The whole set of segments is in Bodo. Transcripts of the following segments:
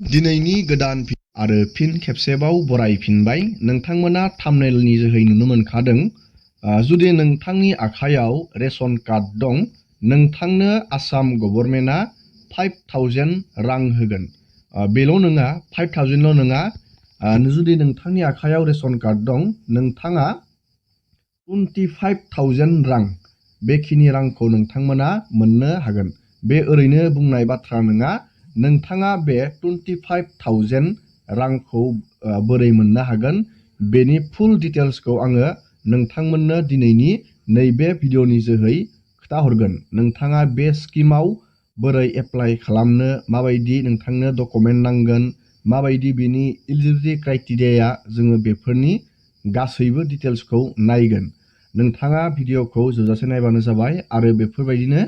दिनैनि गोदान आरो फिन खेबसेबाव बरायफिनबाय। नोंथांमोना थाम्बनेलनि जोहै नुनो मोनखादों। जुदि नोंथांनि आखायाव रेशन कार्ड दं, नोंथांनो आसाम गभर्नमेन्टआ 5,000 रां होगोन। बेल' नङा, 5,000 ल' नङा। जुदि नोंथांनि आखायाव रेशन कार्ड दं, नोंथाङा 25,000 रां, बेखिनि रांखौ नोंथांमोना मोननो हागोन। बे ओरैनो बुंनाय बाथ्रा नङा। नोंथाङा बे 25,000 रांखौ बोरै मोननो हागोन, बेनि फुल डिटेल्सखौ आङो नोंथांमोननो दिनैनि नैबे भिडिअनि जोहै खोन्थाहरगोन। नोंथाङा बे स्किमाव बोरै एप्लाइ खालामनो, माबायदि नोंथांनो डकुमेन्ट नांगोन, माबायदि बेनि इलिजिबिलिटि क्राइटेरिया, जोङो बेफोरनि गासैबो डिटेल्सखौ नायगोन। नोंथाङा भिडिअखौ जोबजासे नायबानो जाबाय आरो बेफोरबायदिनो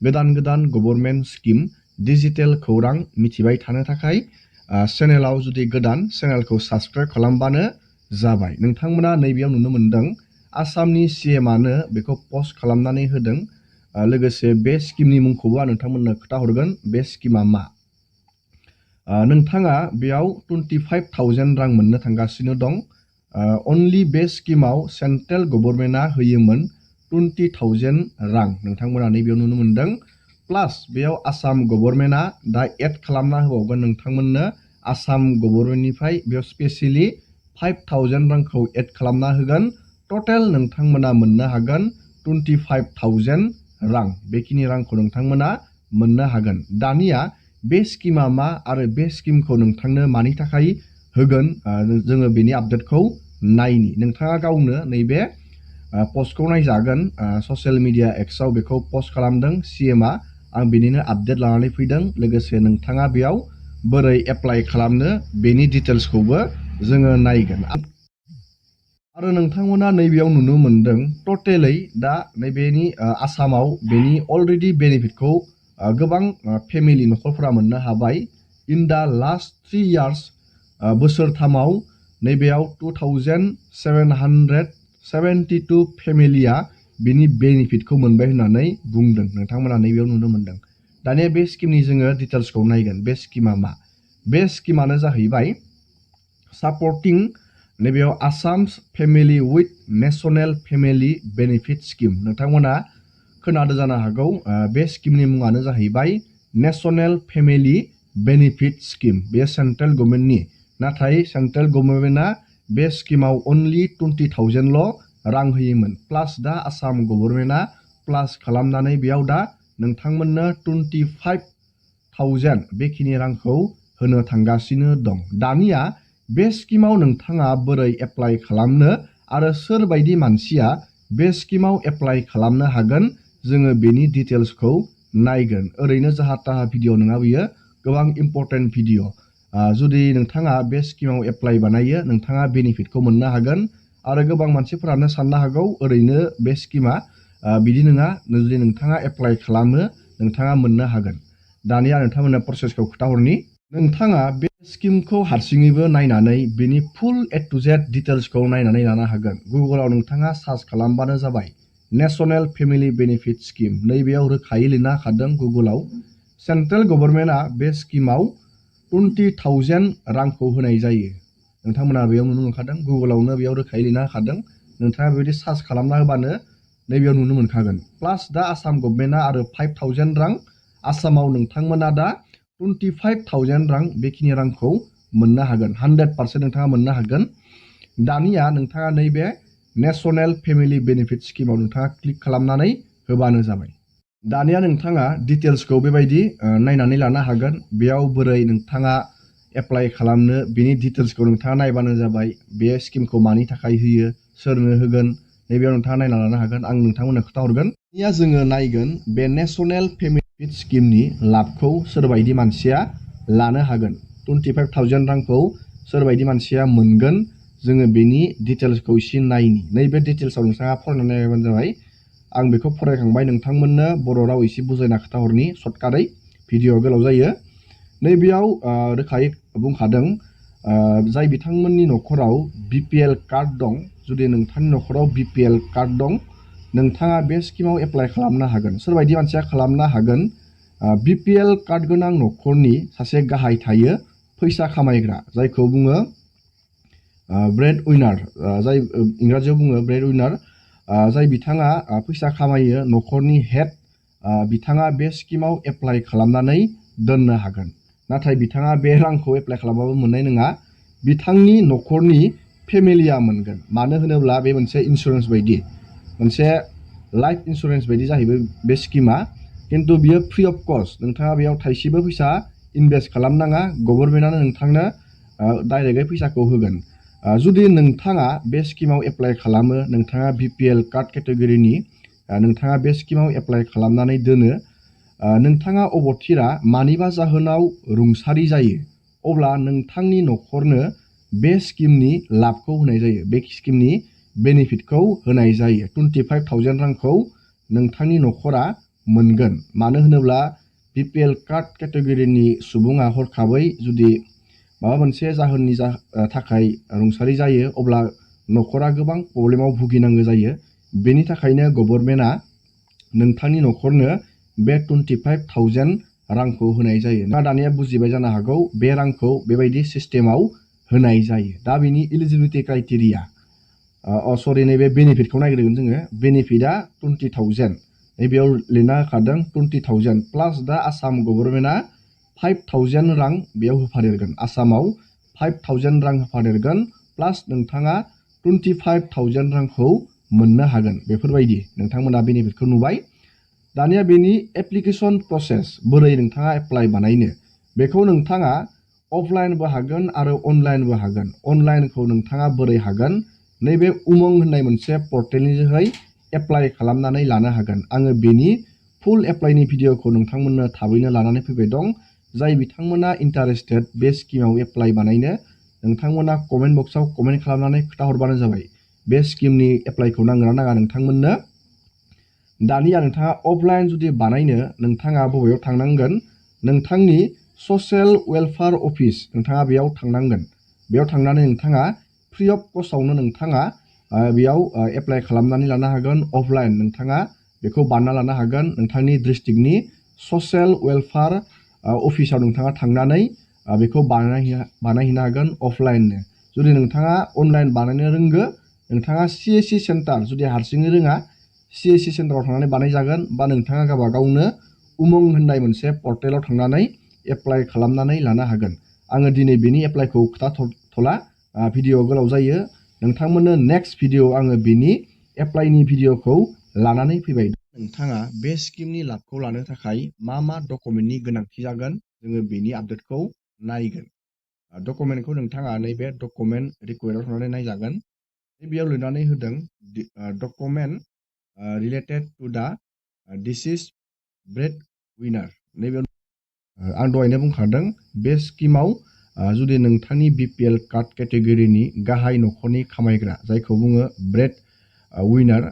गोदान गोदान गभर्नमेन्ट स्किम, डिजिटेल खौरां मिथिबाय थानो थाखाय चेनेलाव जुदि गोदान, चेनेलखौ साबस्क्राइब खालामबानो जाबाय। नोंथांमोना नैबेयाव नुनो मोनदों, आसामनि CMआनो बेखौ पस्ट खालामनानै होदों। लोगोसे बे स्किमनि मुंखौबो आं नोंथांमोननो खोन्थाहरगोन। बे स्किमा मा? नोंथाङा बेयाव 25,000 रां मोननो थांगासिनो दं। अनलि बे स्किमाव सेन्ट्रेल गभर्नमेन्टआ होयोमोन 20,000 रां। नोंथांमोना नैबेयाव नुनो मोनदों। प्लास बेयाव आसाम गभर्नमेन्टआ दा एड खालामना होबावगोन नोंथांमोननो। आसाम गभर्नमेन्टनिफ्राय बेयाव स्पेसियेलि 5,000 रांखौ एड खालामना होगोन। टटेल नोंथांमोना मोननो हागोन 25,000 रां। बेखिनि रांखौ नोंथांमोना मोननो हागोन। दानिया बे स्किमा मा आरो बे स्किमखौ नोंथांनो मानि थाखाय होगोन, जोङो बेनि आपडेटखौ नायनि। नोंथाङा गावनो नैबे पस्टखौ नायजागोन। ससियेल मिडिया एक्सआव बेखौ पस्ट खालामदों CMआ। आं बेनिनो आपडेट लानानै फैदों। लोगोसे नोंथाङा बेयाव बोरै एप्लाइ खालामनो, बेनि डिटेल्सखौबो जोङो नायगोन। आरो नोंथांमोना नैबेयाव नुनो मोनदों, टटेलै दा नैबेनि आसामाव बेनि अलरेडि बेनिफिटखौ गोबां फेमिलि न'खरफोरा मोननो हाबाय। इन दा लास्ट 3 इयार्स, बोसोरथामाव नैबेयाव 2,772 फेमिलिया बेनि बेनिफिटखौ मोनबाय होननानै बुंदों। नोंथांमोना नैबेयाव नुनो मोनदों। दानिया बे स्किमनि जोङो डिटेल्सखौ नायगोन। बे स्किमा मा? बे स्किमानो जाहैबाय सापर्टिं नैबेयाव Assam family with national family benefit scheme. नोंथांमोना खोनादों जानो हागौ। बे स्किमनि मुङानो जाहैबाय नेशनेल फेमिलि बेनिफिट स्किम। बे सेन्ट्रेल गभर्नमेन्टनि। नाथाय सेन्ट्रेल गभर्नमेन्टआ बे स्किमाव अनलि 20,000 ल' रां होयोमोन। प्लास दा आसाम गभर्नमेन्टआ प्लास खालामनानै बेयाव दा नोंथांमोननो 25,000 बेखिनि रांखौ होनो थांगासिनो दं। दानिया बे स्किमाव नोंथाङा बोरै एप्लाइ खालामनो आरो सोरबायदि मानसिया बे स्किमाव एप्लाइ खालामनो हागोन, जोङो बेनि डिटेल्सखौ नायगोन। ओरैनो जाहा थाहा भिडिअ नङा बियो, गोबां इम्पर्टेन्ट भिडिअ। जुदि नोंथाङा बे स्किमाव एप्लाइ बानायो, नोंथाङा बेनिफिटखौ मोननो हागोन। आरो गोबां मानसिफोरानो साननो हागौ ओरैनो बे स्किमा बिदि नङा। जुदि नोंथाङा एप्लाइ खालामो, नोंथाङा मोननो हागोन। दानिया नोंथांमोननो प्रसेसखौ खोन्थाहरनि। नोंथाङा बे स्किमखौ हारसिङैबो नायनानै बेनि फुल A to Z डिटेल्सखौ नायनानै लानो हागोन। गुगोलाव नोंथाङा सार्च खालामबानो जाबाय, नेशनेल फेमिलि बेनिफिट स्किम। नैबेयाव रोखायै लिरना होखादों गुगोलाव। सेन्ट्रेल गभर्नमेन्टआ बे स्किमाव 20,000 रांखौ होनाय जायो। नोंथांमोना बेयाव नुनो मोनखादों। गुगोलावनो बेयाव रोखायै लिरना होखादों। नोंथाङा बेबायदि सार्च खालामना होबानो नैबेयाव नुनो मोनखागोन। प्लास दा आसाम गभर्नमेन्टआ आरो 5,000 रां। आसामाव नोंथांमोना दा 25,000 रां, बेखिनि रांखौ मोननो हागोन। 100% नोंथाङा मोननो हागोन। दानिया नोंथाङा नैबे नेशनेल फेमिलि बेनिफिट स्किमाव नोंथाङा क्लिक खालामनानै होबानो जाबाय। दानिया नोंथाङा डिटेल्सखौ बेबायदि नायनानै लानो हागोन। बेयाव बोरै नोंथाङा एप्लाइ खालामनो, बेनि डिटेल्सखौ नोंथाङा नायबानो जाबाय। बे स्किमखौ मानि थाखाय होयो, सोरनो होगोन, नैबेयाव नोंथाङा नायना लानो हागोन। आं नोंथांमोननो खोन्थाहरगोन। दानिया जोङो नायगोन बे नेशनेल फेमिलि स्किमनि लाबखौ सोरबायदि मानसिया लानो हागोन। 25,000 रांखौ सोरबायदि मानसिया मोनगोन, जोङो बेनि डिटेल्सखौ एसे नायनि। नैबे डिटेल्सआव नोंथाङा फरायनानै नायबानो जाबाय। आं बेखौ फरायखांबाय। नोंथांमोननो बर' राव एसे बुजायना खोन्थाहरनि सर्टकाटै, भिडिअआ गोलाव जायो। नैबेयाव रोखायै बुंखादों, जाय बिथांमोननि न'खराव BPL कार्ड दं, जुदि नोंथांनि न'खराव BPL कार्ड दं, नोंथाङा बे स्किमाव एप्लाइ खालामनो हागोन। सोरबायदि मानसिया खालामनो हागोन? BPL कार्ड गोनां न'खरनि सासे गाहाय थायो, फैसा खामायग्रा जायखौ बुङो ब्रेड उइनार, जाय इंराजियाव बुङो ब्रेड उइनार, जाय बिथाङा फैसा खामायो, न'खरनि हेड, बिथाङा बे स्किमाव एप्लाइ खालामनानै दोननो हागोन। नाथाय बिथाङा बे रांखौ एप्लाइ खालामबाबो मोननाय नङा, बिथांनि न'खरनि फेमिलिया मोनगोन। मानो होनोब्ला बे मोनसे इन्सुरेन्स बायदि, मोनसे लाइफ इन्सुरेन्स बायदि जाहैबाय बे स्किमा। खिन्थु बियो फ्रि अफ कस्ट, नोंथाङा बेयाव थाइसेबो फैसा इनभेस्ट खालामनाङा, गभर्नमेन्टआनो नोंथांनो डाइरेक्टयै फैसाखौ होगोन। जुदि नोंथाङा बे स्किमाव एप्लाइ खालामो, नोंथाङा BPL कार्ड केटेगरिनि, नोंथाङा बे स्किमाव एप्लाइ खालामनानै दोनो, नोंथाङा अबथिरा मानिबा जाहोनाव रुंसारि जायो, अब्ला नोंथांनि न'खरनो बे स्किमनि लाबखौ होनाय जायो, बे स्किमनि बेनिफिटखौ होनाय जायो। 25,000 रांखौ नोंथांनि न'खरा मोनगोन। मानो होनोब्ला BPL कार्ड केटेगरिनि सुबुङा हरखाबै जुदि माबा मोनसे जाहोननि थाखाय रुंसारि जायो, अब्ला न'खरा गोबां प्रब्लेमाव भुगिनांगौ जायो। बेनि थाखायनो गभर्नमेन्टआ नोंथांनि न'खरनो बे 25,000 रांखौ होनाय जायो। नोंथाङा दानिया बुजिबाय जानो हागौ बे रांखौ बेबायदि सिस्टेमाव होनाय जायो। दा बिनि इलिजिबिलिटि क्राइटेरिया, नैबे बेनिफिटखौ नागिरगोन जोङो। बेनिफिटआ 20,000, नैबेयाव लिरना होखादों 20,000 प्लास दा आसाम गभर्नमेन्टआ 5,000 रां बेयाव होफादेरगोन। आसामाव 5,000 रां होफादेरगोन, प्लास नोंथाङा 25,000 रांखौ मोननो हागोन। बेफोरबायदि नोंथांमोना बेनिफिटखौ नुबाय। दानिया बेनि एप्लिकेसन प्रसेस, बोरै नोंथाङा एप्लाइ बानायनो, बेखौ नोंथाङा अफलाइनबो हागोन आरो अनलाइनबो हागोन। अनलाइनखौ नोंथाङा बोरै हागोन, नैबे उमंग होननाय मोनसे पर्टेलनि जोहै एप्लाइ खालामनानै लानो हागोन। आङो बेनि फुल एप्लाइनि भिडिअखौ नोंथांमोननो थाबैनो लानानै फैबाय दं। जाय बिथांमोना इन्टारेस्टेड बे स्किमाव एप्लाइ बानायनो, नोंथांमोना कमेन्ट बक्सआव कमेन्ट खालामनानै खोन्थाहरबानो जाबाय बे स्किमनि एप्लाइखौ नांगोन ना नाङा नोंथांमोननो। दानिया नोंथाङा अफलाइन जुदि बानायनो, नोंथाङा बबेयाव थांनांगोन, नोंथांनि ससियेल वेलफेयार अफिस, नोंथाङा बेयाव थांनांगोन। बेयाव थांनानै नोंथाङा फ्रि अफ कस्टआवनो नोंथाङा बेयाव एप्लाइ खालामनानै लानो हागोन। अफलाइन नोंथाङा बेखौ बानायना लानो हागोन। नोंथांनि डिस्ट्रिक्टनि ससियेल वेलफेयार अफिसाव नोंथाङा थांनानै बेखौ बानायहैनो हागोन अफलाइननो। जुदि नोंथाङा अनलाइन बानायनो रोंगो, नोंथाङा CSC सेन्टार, जुदि हारसिङै रोङा CSC सेन्टाराव थांनानै बानायजागोन, बा नोंथाङा गावबा गावनो उमंग होननाय मोनसे पर्टेलाव थांनानै एप्लाइ खालामनानै लानो हागोन। आङो दिनै बेनि एप्लाइखौ खोन्थाथ'ला, भिडिअ गोलाव जायो। नोंथांमोननो नेक्स्ट भिडिअ आङो बेनि एप्लाइनि भिडिअखौ लानानै फैबाय। नोंथाङा बे स्किमनि लाबखौ लानो थाखाय मा मा डकुमेन्टनि गोनांथि जागोन, जोङो बेनि आपडेटखौ नायगोन। डकुमेन्टखौ नोंथाङा नैबे डकुमेन्ट रिक्वेस्टआव थांनानै नायजागोन। बेयाव लिरनानै होदों डकुमेन्ट रिलेटेड टु दा डिसिज ब्रेड उइनार। नैबेयाव आं दहायनो बुंखादों बे स्किमाव जुदि नोंथांनि BPL कार्ड केटेगरिनि गाहाय न'खरनि खामायग्रा, जायखौ बुङो ब्रेड उइनार,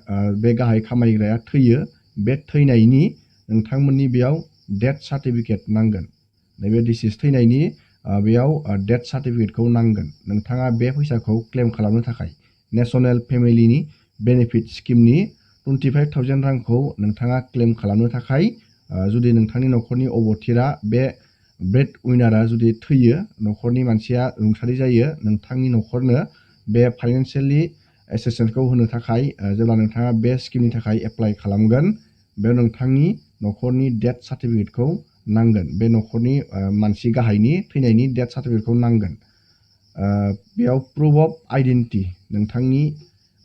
बे गाहाय खामायग्राया थैयो, बे थैनायनि नोंथांमोननि बेयाव डेथ सार्टिफिकेट नांगोन। नैबे डिसिज थैनायनि बेयाव डेथ सार्टिफिकेटखौ नांगोन। नोंथाङा बे फैसाखौ क्लेम खालामनो थाखाय नेशनेल फेमिलिनि बेनिफिट स्किमनि 25,000 रांखौ नोंथाङा क्लेम खालामनो थाखाय, जुदि नोंथांनि न'खरनि अबथिरा बे ब्रेड उइनारा जुदि थैयो, न'खरनि मानसिया रुंसारि जायो, नोंथांनि न'खरनो बे फाइनान्सियेलि एसिस्टेन्सखौ होनो थाखाय जेब्ला नोंथाङा बे स्किमनि थाखाय एप्लाइ खालामगोन, बेयाव नोंथांनि न'खरनि डेथ सार्टिफिकेटखौ नांगोन। बे न'खरनि मानसि गाहायनि थैनायनि डेथ सार्टिफिकेटखौ नांगोन। बेयाव प्रुफ अफ आइडेन्टिटि, नोंथांनि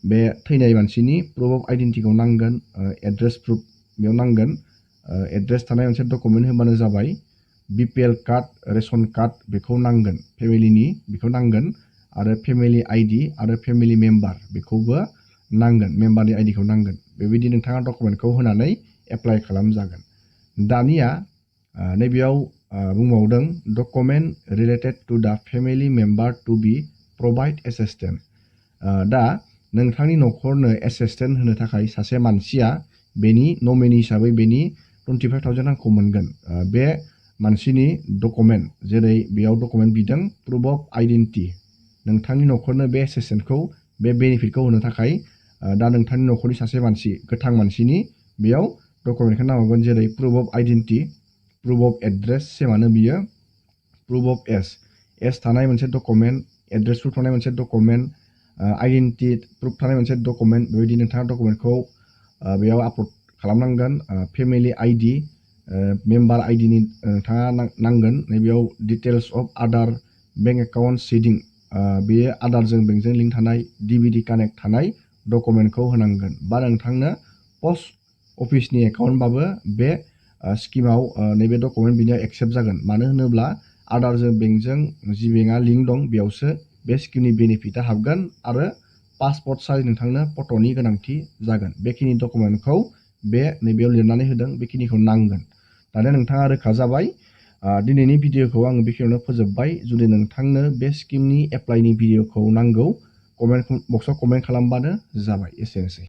बे थैनाय मानसिनि प्रुफ अफ आइडेन्टिटिखौ नांगोन। एड्रेस प्रुफ बेयाव नांगोन। एड्रेस थानाय मोनसे डकुमेन्ट होबानो जाबाय। BPL कार्ड, रेशन कार्ड बेखौ नांगोन, फेमिलिनि बेखौ नांगोन। आरो फेमिलि आइडि आरो फेमिलि मेम्बार बेखौबो नांगोन, मेम्बारनि आइडिखौ नांगोन। बेबायदि नोंथाङा डकुमेन्टखौ होनानै एप्लाइ खालामजागोन। दानिया नैबेयाव बुंबावदों डकुमेन्ट रिलेटेड टु दा फेमिलि मेम्बार टु बि प्रभाइड एसिस्टेन्ट। दा नोंथांनि न'खरनो एसिस्टेन्ट होनो थाखाय सासे मानसिया बेनि नमिनि हिसाबै बेनि 25,000 रांखौ मोनगोन। बे मानसिनि डकुमेन्ट, जेरै बेयाव डकुमेन्ट बिदों प्रुफ अफ आइडेन्टिटि, नोंथांनि न'खरनो बे एसिस्टेन्टखौ, बे बेनिफिटखौ होनो थाखाय दा नोंथांनि न'खरनि सासे मानसि, गोथां मानसिनि बेयाव डकुमेन्टखौ नांगोन, जेरै proof of identity, proof of address, सेमानो बियो, प्रुफ अफ एज थानाय मोनसे डकुमेन्ट, एड्रेस प्रुफ थानाय मोनसे डकुमेन्ट, आइडेन्टिटि प्रुफ थानाय मोनसे डकुमेन्ट, बेबायदि नोंथाङा डकुमेन्टखौ बेयाव आपल'ड खालामनांगोन। फेमिलि आइडि, मेम्बार आइडिनि नोंथाङा नांगोन। नैबेयाव डिटेल्स अफ आदार बेंक एकाउन्ट सिडिं, बेयो आदारजों बेंकजों लिंक थानाय डिबिडि कानेक्ट थानाय डकुमेन्टखौ होनांगोन। बा नोंथांनो पस्ट अफिसनि एकाउन्टबाबो बे स्किमाव नैबे डकुमेन्ट बिनियाव एक्सेप्ट जागोन। मानो होनोब्ला आदारजों बेंकजों जि बेंकआ लिंक दं बेयावसो बे स्किमनि बेनिफिटआ हाबगोन आरो पासपर्ट साइज नोंथांनो फट'नि गोनांथि जागोन। बेखिनि डकुमेन्टखौ बे नैबेयाव लिरनानै होदों, बेखिनिखौ नांगोन। दानिया नोंथाङा रोखा जाबाय। दिनैनि भिडिअखौ आङो बेखिनियावनो फोजोबबाय। जुदि नोंथांनो बे स्किमनि एप्लाइनि भिडिअखौ नांगौ, कमेन्ट बक्सआव कमेन्ट खालामबानो जाबाय। एसेनोसै।